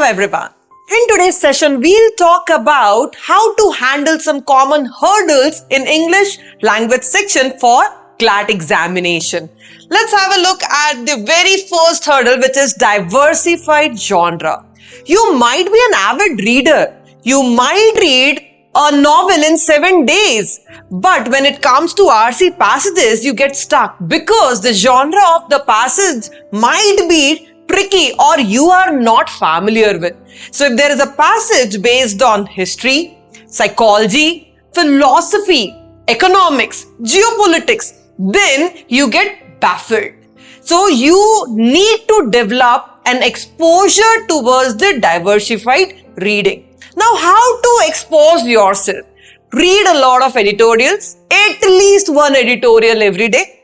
everyone. In today's session, we'll talk about how to handle some common hurdles in English language section for CLAT examination. Let's have a look at the very first hurdle, which is diversified genre. You might be an avid reader. You might read a novel in 7 days. But when it comes to RC passages, you get stuck because the genre of the passage might be tricky or you are not familiar with. So if there is a passage based on history, psychology, philosophy, economics, geopolitics, then you get baffled. So you need to develop an exposure towards the diversified reading. Now, how to expose yourself? Read a lot of editorials, at least one editorial every day.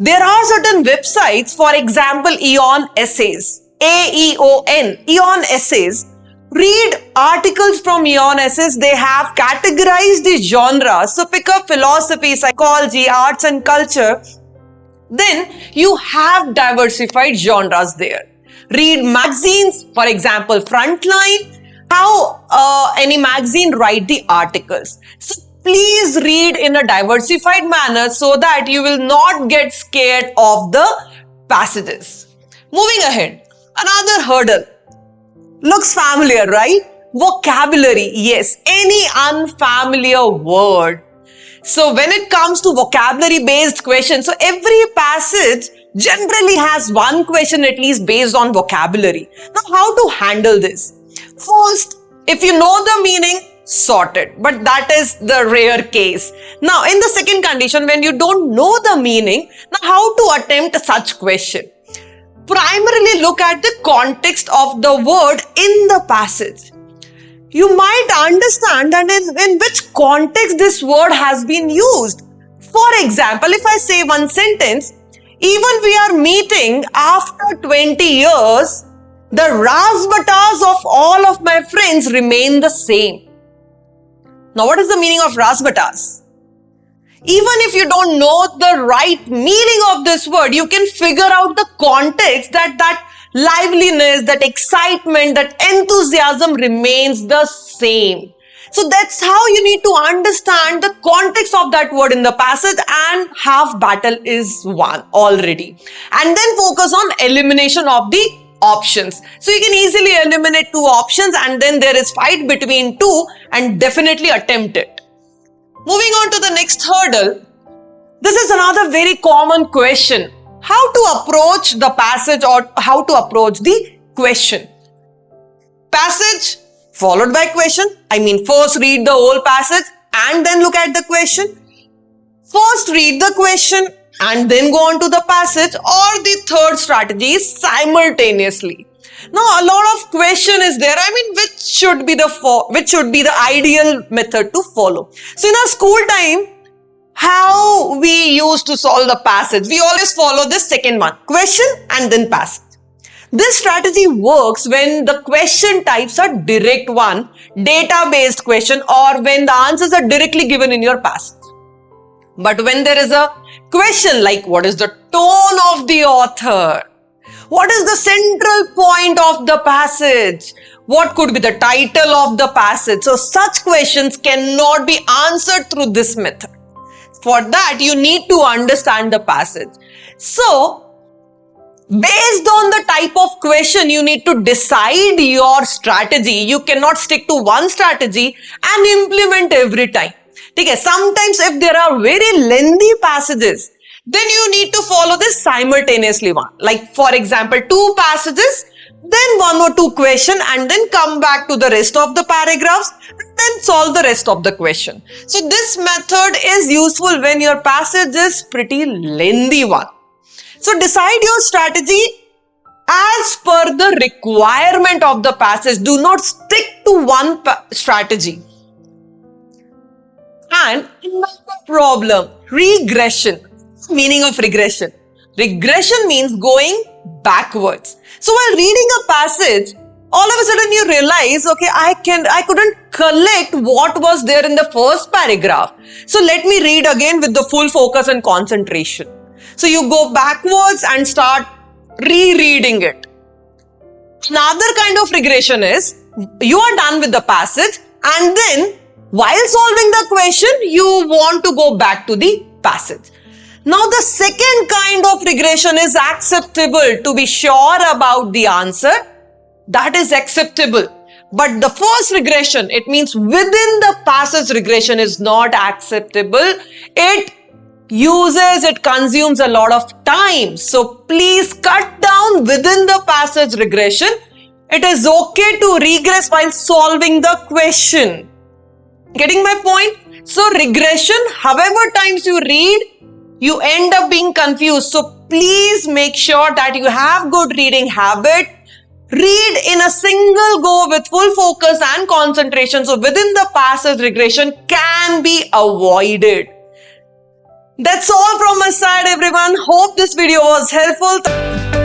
There are certain websites, for example, Aeon Essays, AEON, Aeon Essays. Read articles from Aeon Essays. They have categorized the genres. So pick up philosophy, psychology, arts and culture. Then you have diversified genres there. Read magazines, for example, Frontline, how any magazine write the articles. So please read in a diversified manner so that you will not get scared of the passages. Moving ahead, another hurdle. Looks familiar, right? Vocabulary. Yes, any unfamiliar word. So when it comes to vocabulary based questions, so every passage generally has one question at least based on vocabulary. Now, how to handle this? First, if you know the meaning, sorted, but that is the rare case. Now, in the second condition, when you don't know the meaning, now how to attempt such question? Primarily look at the context of the word in the passage. You might understand that in which context this word has been used. For example, if I say one sentence, even we are meeting after 20 years, the rasbatas of all of my friends remain the same. Now, what is the meaning of rasbatas? Even if you don't know the right meaning of this word, you can figure out the context that liveliness, that excitement, that enthusiasm remains the same. So that's how you need to understand the context of that word in the passage, and half battle is won already. And then focus on elimination of the options. So you can easily eliminate 2 options and then there is fight between 2 and definitely attempt it. Moving on to the next hurdle. This is another very common question. How to approach the passage or how to approach the question. Passage followed by question. I mean, first read the whole passage and then look at the question. First read the question and then go on to the passage, or the third strategy is simultaneously. Now, a lot of question is there. I mean, which should be the ideal method to follow? So in our school time, how we used to solve the passage, we always follow this second one, question and then passage. This strategy works when the question types are direct one, data-based question, or when the answers are directly given in your passage. But when there is a question like what is the tone of the author? What is the central point of the passage? What could be the title of the passage? So such questions cannot be answered through this method. For that, you need to understand the passage. So, based on the type of question, you need to decide your strategy. You cannot stick to one strategy and implement every time. Okay, sometimes if there are very lengthy passages, then you need to follow this simultaneously one. Like for example, 2 passages, then 1 or 2 questions and then come back to the rest of the paragraphs and then solve the rest of the question. So this method is useful when your passage is pretty lengthy one. So decide your strategy as per the requirement of the passage. Do not stick to one strategy. And another problem, regression. Meaning of regression. Regression means going backwards. So while reading a passage, all of a sudden you realize, okay, I couldn't collect what was there in the first paragraph. So let me read again with the full focus and concentration. So you go backwards and start rereading it. Another kind of regression is you are done with the passage and then while solving the question, you want to go back to the passage. Now, the second kind of regression is acceptable. To be sure about the answer, that is acceptable. But the first regression, it means within the passage regression, is not acceptable. It consumes a lot of time. So please cut down within the passage regression. It is okay to regress while solving the question. Getting my point? So regression, however times you read, you end up being confused. So please make sure that you have good reading habit. Read in a single go with full focus and concentration. So within the passage regression can be avoided. That's all from my side, everyone. Hope this video was helpful.